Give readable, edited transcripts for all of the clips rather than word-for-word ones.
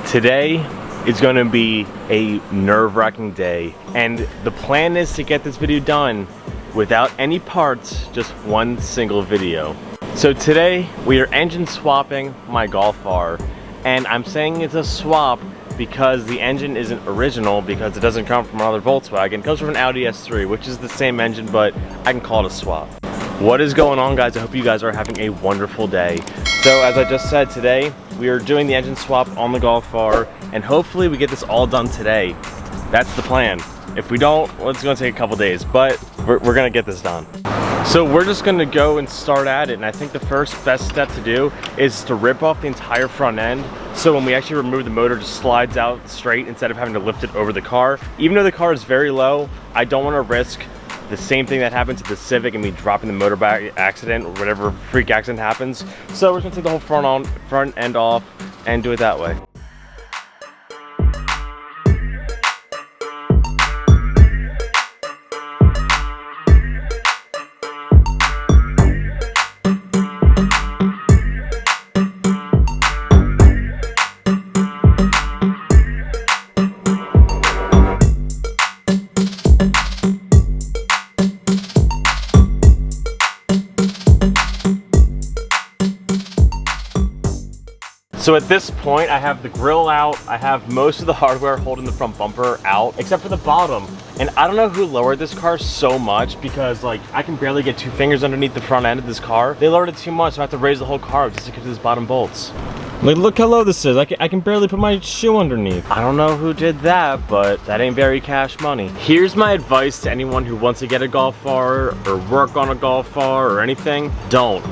Today is going to be a nerve-wracking day, and the plan is to get this video done without any parts, just one single video. So today we are engine swapping my Golf R, and I'm saying it's a swap because the engine isn't original, because it doesn't come from another Volkswagen. It comes from an Audi S3, which is the same engine, but I can call it a swap. What is going on, guys? I hope you guys are having a wonderful day. So as I just said, today we are doing the engine swap on the Golf R, and hopefully we get this all done today. That's the plan. If we don't, well, it's gonna take a couple days, but we're gonna get this done. So we're just gonna go and start at it, and I think the first best step to do is to rip off the entire front end, so when we actually remove the motor, it just slides out straight instead of having to lift it over the car. Even though the car is very low, I don't wanna risk the same thing that happened to the Civic and me dropping the motor by accident or whatever freak accident happens. So we're just gonna take the whole front end off and do it that way. So at this point, I have the grill out, I have most of the hardware holding the front bumper out, except for the bottom. And I don't know who lowered this car so much, because like I can barely get 2 fingers underneath the front end of this car. They lowered it too much, so I have to raise the whole car just to get to these bottom bolts. Like, look how low this is. I can barely put my shoe underneath. I don't know who did that, but that ain't very cash money. Here's my advice to anyone who wants to get a Golf R or work on a Golf R or anything. Don't.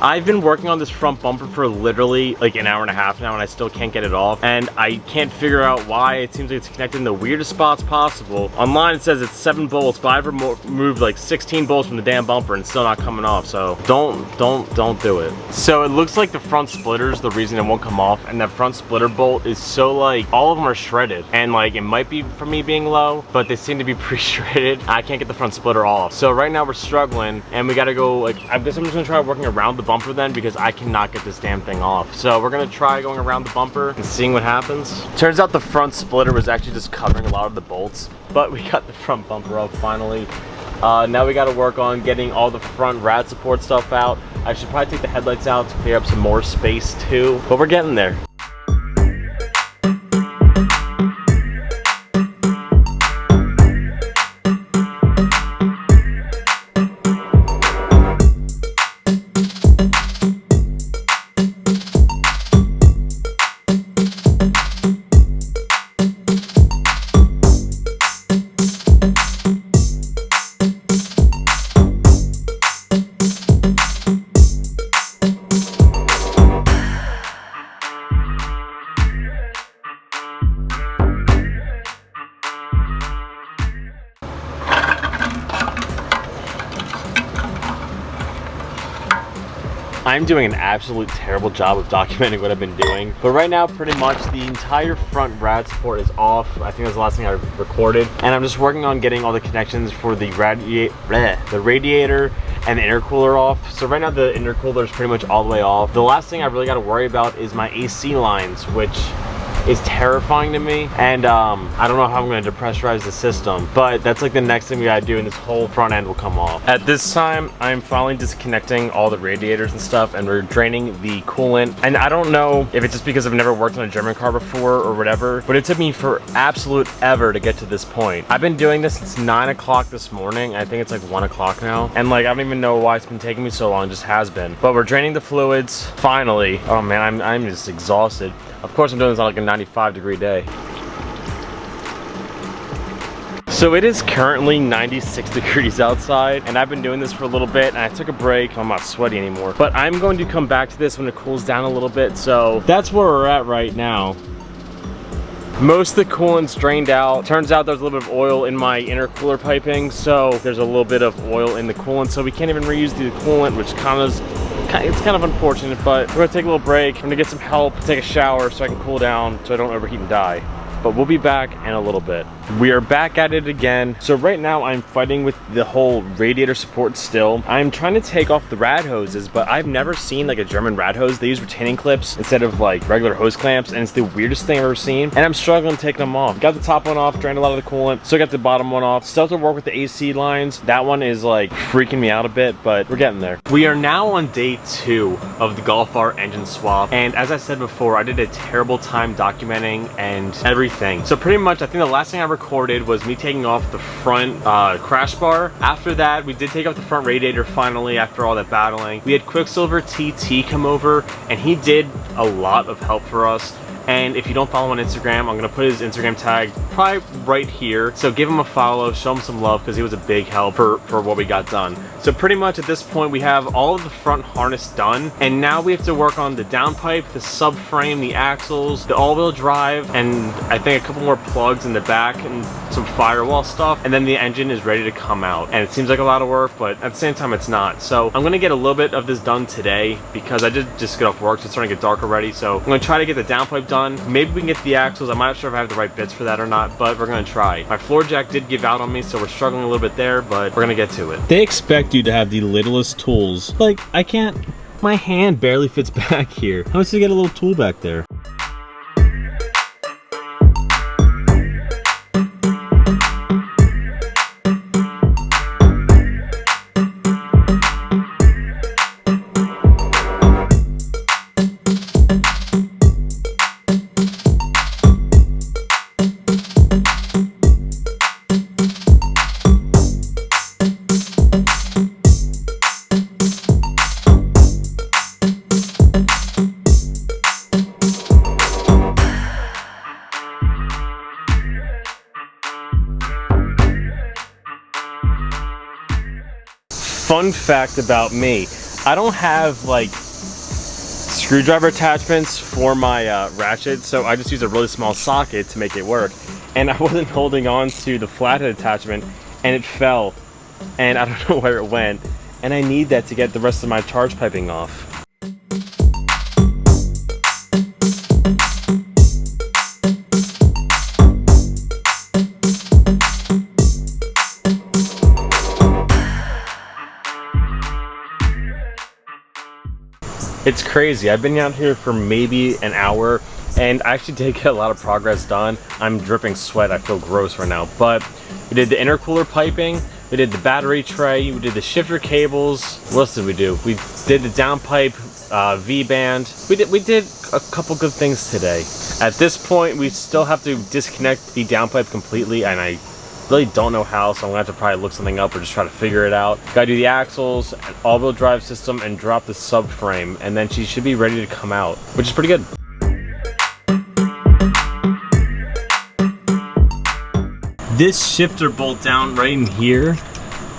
I've been working on this front bumper for literally like an hour and a half now, and I still can't get it off, and I can't figure out why. It seems like it's connected in the weirdest spots possible. Online it says it's 7 bolts, but I've removed like 16 bolts from the damn bumper and it's still not coming off, so don't do it. So it looks like the front splitter is the reason it won't come off, and that front splitter bolt is so like, all of them are shredded, and like it might be from me being low, but they seem to be pre-shredded. I can't get the front splitter off. So right now we're struggling, and we gotta go, like, I guess I'm just gonna try working around the bumper then, because I cannot get this damn thing off. So we're gonna try going around the bumper and seeing what happens. Turns out the front splitter was actually just covering a lot of the bolts, but we got the front bumper off finally. Now we gotta work on getting all the front rad support stuff out. I should probably take the headlights out to clear up some more space too, but we're getting there. I'm doing an absolute terrible job of documenting what I've been doing, but right now pretty much the entire front rad support is off. I think that's the last thing I recorded, and I'm just working on getting all the connections for the radiator and the intercooler off. So right now the intercooler is pretty much all the way off. The last thing I really got to worry about is my AC lines, which is terrifying to me, and I don't know how I'm going to depressurize the system, but that's like the next thing we gotta do, and this whole front end will come off. At this time, I'm finally disconnecting all the radiators and stuff, and we're draining the coolant. And I don't know if it's just because I've never worked on a German car before or whatever, but it took me for absolute ever to get to this point. I've been doing this since 9 o'clock this morning. I think it's like 1 o'clock now, and like I don't even know why it's been taking me so long. It just has been. But we're draining the fluids finally. Oh man, I'm just exhausted. Of course I'm doing this on like a 95-degree day. So it is currently 96 degrees outside, and I've been doing this for a little bit, and I took a break. I'm not sweaty anymore, but I'm going to come back to this when it cools down a little bit. So that's where we're at right now. Most of the coolant's drained out. Turns out there's a little bit of oil in my intercooler piping, so there's a little bit of oil in the coolant, so we can't even reuse the coolant, which it's kind of unfortunate, but we're gonna take a little break. I'm gonna get some help, take a shower so I can cool down so I don't overheat and die. but we'll be back in a little bit. We are back at it again. So right now I'm fighting with the whole radiator support still. I'm trying to take off the rad hoses, but I've never seen like a German rad hose. They use retaining clips instead of like regular hose clamps, and it's the weirdest thing I've ever seen. And I'm struggling to take them off. Got the top one off, drained a lot of the coolant. Still got the bottom one off. Still have to work with the AC lines. That one is like freaking me out a bit, but we're getting there. We are now on day 2 of the Golf R engine swap. And as I said before, I did a terrible time documenting and everything. So pretty much, I think the last thing I recorded was me taking off the front crash bar. After that, we did take off the front radiator finally after all that battling. We had Quicksilver TT come over, and he did a lot of help for us. And if you don't follow him on Instagram, I'm gonna put his Instagram tag probably right here. So give him a follow, show him some love, because he was a big help for what we got done. So pretty much at this point, we have all of the front harness done. And now we have to work on the downpipe, the subframe, the axles, the all-wheel drive, and I think a couple more plugs in the back and some firewall stuff. And then the engine is ready to come out. And it seems like a lot of work, but at the same time, it's not. So I'm gonna get a little bit of this done today because I did just get off work, so it's starting to get dark already. So I'm gonna try to get the downpipe done. Maybe we can get the axles. I'm not sure if I have the right bits for that or not, but we're gonna try. My floor jack did give out on me, so we're struggling a little bit there, but we're gonna get to it. They expect you to have the littlest tools. Like, I can't, my hand barely fits back here. How much to get a little tool back there? Fun fact about me, I don't have like screwdriver attachments for my ratchet, so I just use a really small socket to make it work. And I wasn't holding on to the flathead attachment, and it fell, and I don't know where it went, and I need that to get the rest of my charge piping off. It's crazy. I've been out here for maybe an hour, and I actually did get a lot of progress done. I'm dripping sweat. I feel gross right now. But we did the intercooler piping, we did the battery tray, we did the shifter cables. What else did we do? We did the downpipe V-band. We did a couple good things today. At this point, we still have to disconnect the downpipe completely, and I really don't know how, so I'm gonna have to probably look something up or just try to figure it out. Gotta do the axles, an all-wheel drive system, and drop the subframe, and then she should be ready to come out, which is pretty good. This shifter bolt down right in here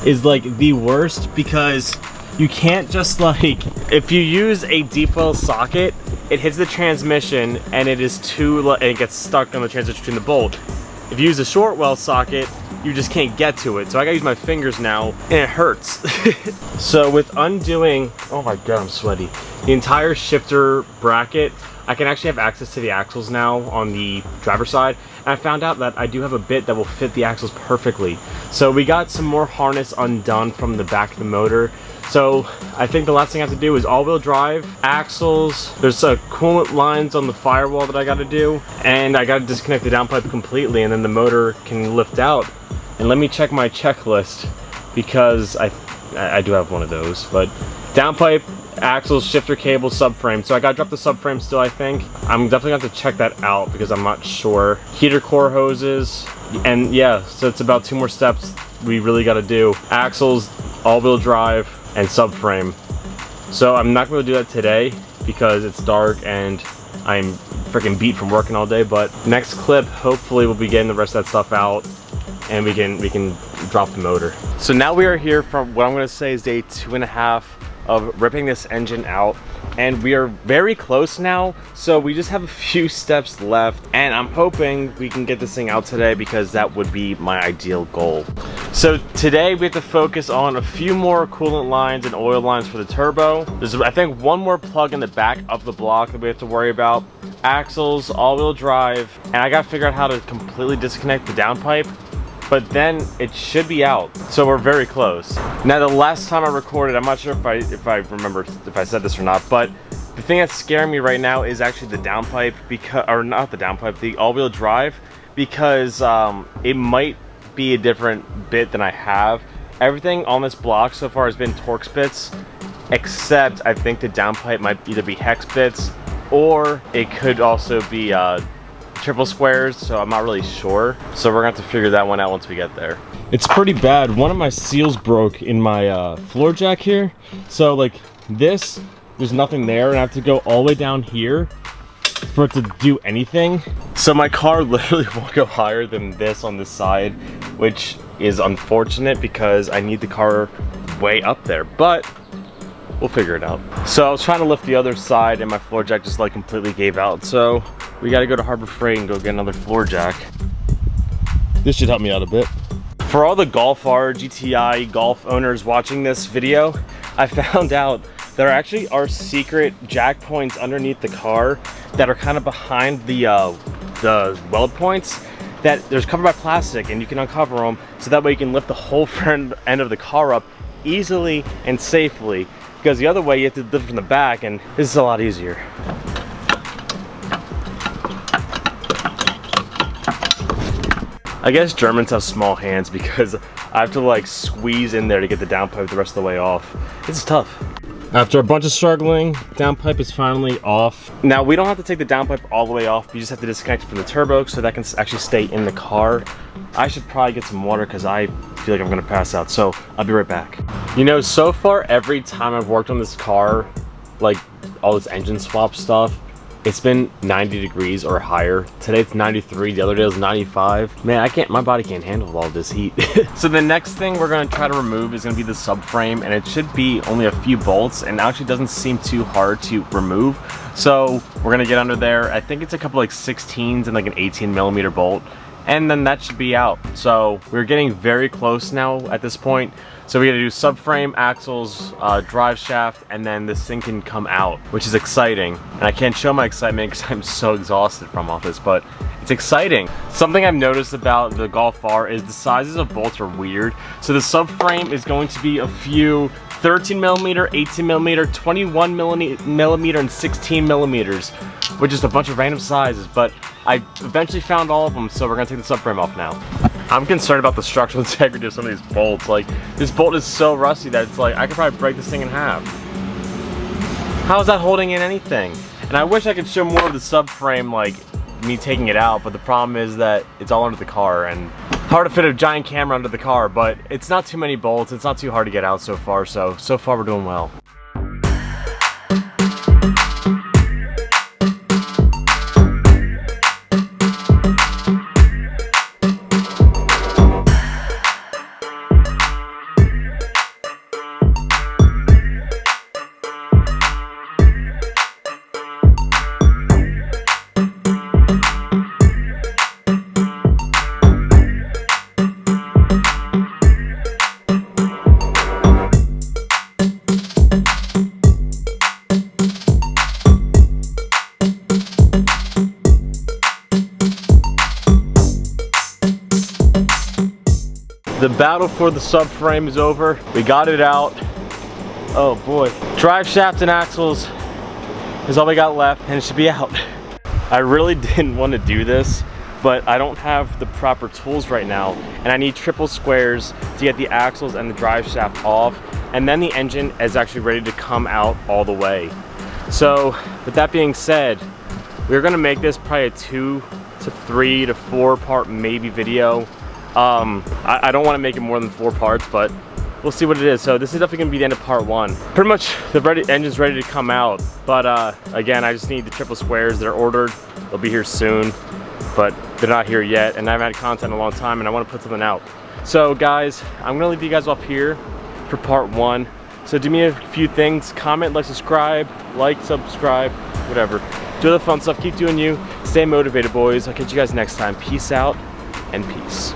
is like the worst, because you can't just like, if you use a deep well socket, it hits the transmission and it gets stuck on the transmission between the bolt. If you use a short well socket, you just can't get to it. So I gotta use my fingers now, and it hurts. So with undoing, oh my god, I'm sweaty, the entire shifter bracket, I can actually have access to the axles now on the driver's side. And I found out that I do have a bit that will fit the axles perfectly. So we got some more harness undone from the back of the motor. So I think the last thing I have to do is all-wheel drive, axles, there's coolant lines on the firewall that I gotta do, and I gotta disconnect the downpipe completely, and then the motor can lift out. And let me check my checklist, because I do have one of those, but downpipe, axles, shifter cable, subframe. So I gotta drop the subframe still, I think. I'm definitely gonna have to check that out because I'm not sure. Heater core hoses, and yeah, so it's about 2 more steps we really gotta do. Axles, all-wheel drive, and subframe. So I'm not going to do that today because it's dark and I'm freaking beat from working all day, but next clip hopefully we'll be getting the rest of that stuff out and we can drop the motor. So now we are here from what I'm going to say is day 2.5 of ripping this engine out, and we are very close now, so we just have a few steps left, and I'm hoping we can get this thing out today because that would be my ideal goal. So today we have to focus on a few more coolant lines and oil lines for the turbo. There's, I think, one more plug in the back of the block that we have to worry about. Axles, all-wheel drive, and I gotta figure out how to completely disconnect the downpipe, but then it should be out. So we're very close. Now the last time I recorded, I'm not sure if I remember if I said this or not, but the thing that's scaring me right now is actually the downpipe, because, or not the downpipe, the all-wheel drive, because it might be a different bit than I have. Everything on this block so far has been Torx bits, except I think the downpipe might either be hex bits or it could also be triple squares, so I'm not really sure. So we're gonna have to figure that one out once we get there. It's pretty bad. One of my seals broke in my floor jack here. So like this, there's nothing there, and I have to go all the way down here for it to do anything. So my car literally won't go higher than this on this side, which is unfortunate because I need the car way up there, but we'll figure it out. So I was trying to lift the other side and my floor jack just like completely gave out. So we got to go to Harbor Freight and go get another floor jack. This should help me out a bit. For all the Golf R GTI Golf owners watching this video, I found out there actually are secret jack points underneath the car that are kind of behind the weld points that there's covered by plastic, and you can uncover them so that way you can lift the whole front end of the car up easily and safely, because the other way you have to lift from the back, and this is a lot easier. I guess Germans have small hands because I have to like squeeze in there to get the downpipe the rest of the way off. This is tough. After a bunch of struggling, downpipe is finally off. Now we don't have to take the downpipe all the way off, you just have to disconnect it from the turbo so that can actually stay in the car. I should probably get some water because I feel like I'm gonna pass out, so I'll be right back. You know, so far every time I've worked on this car, like all this engine swap stuff, it's been 90 degrees or higher. Today it's 93, the other day was 95. Man, my body can't handle all this heat. So the next thing we're gonna try to remove is gonna be the subframe, and it should be only a few bolts, and actually doesn't seem too hard to remove. So we're gonna get under there. I think it's a couple like 16s and like an 18mm bolt, and then that should be out. So we're getting very close now at this point. So we gotta do subframe, axles, drive shaft, and then this thing can come out, which is exciting. And I can't show my excitement because I'm so exhausted from all this, but it's exciting. Something I've noticed about the Golf R is the sizes of bolts are weird. So the subframe is going to be a few 13mm, 18mm, 21mm, and 16mm, which is a bunch of random sizes, but I eventually found all of them, so we're gonna take the subframe off now. I'm concerned about the structural integrity of some of these bolts. Like, this bolt is so rusty that it's like, I could probably break this thing in half. How is that holding in anything? And I wish I could show more of the subframe, like me taking it out, but the problem is that it's all under the car, and hard to fit a giant camera under the car, but it's not too many bolts, it's not too hard to get out so far, so far we're doing well. The battle for the subframe is over. We got it out. Oh boy. Drive shaft and axles is all we got left, and it should be out. I really didn't want to do this, but I don't have the proper tools right now, and I need triple squares to get the axles and the drive shaft off, and then the engine is actually ready to come out all the way. So with that being said, we're gonna make this probably a 2 to 3 to 4 part maybe video. I don't want to make it more than 4 parts, but we'll see what it is. So this is definitely gonna be the end of part 1. Pretty much the engine's ready to come out, but again, I just need the triple squares. They're ordered, they'll be here soon, but they're not here yet, and I haven't had content in a long time, and I want to put something out. So guys, I'm gonna leave you guys off here for part 1. So do me a few things: comment, like, subscribe, whatever. Do the fun stuff, keep doing you, stay motivated, boys. I'll catch you guys next time. Peace out and peace.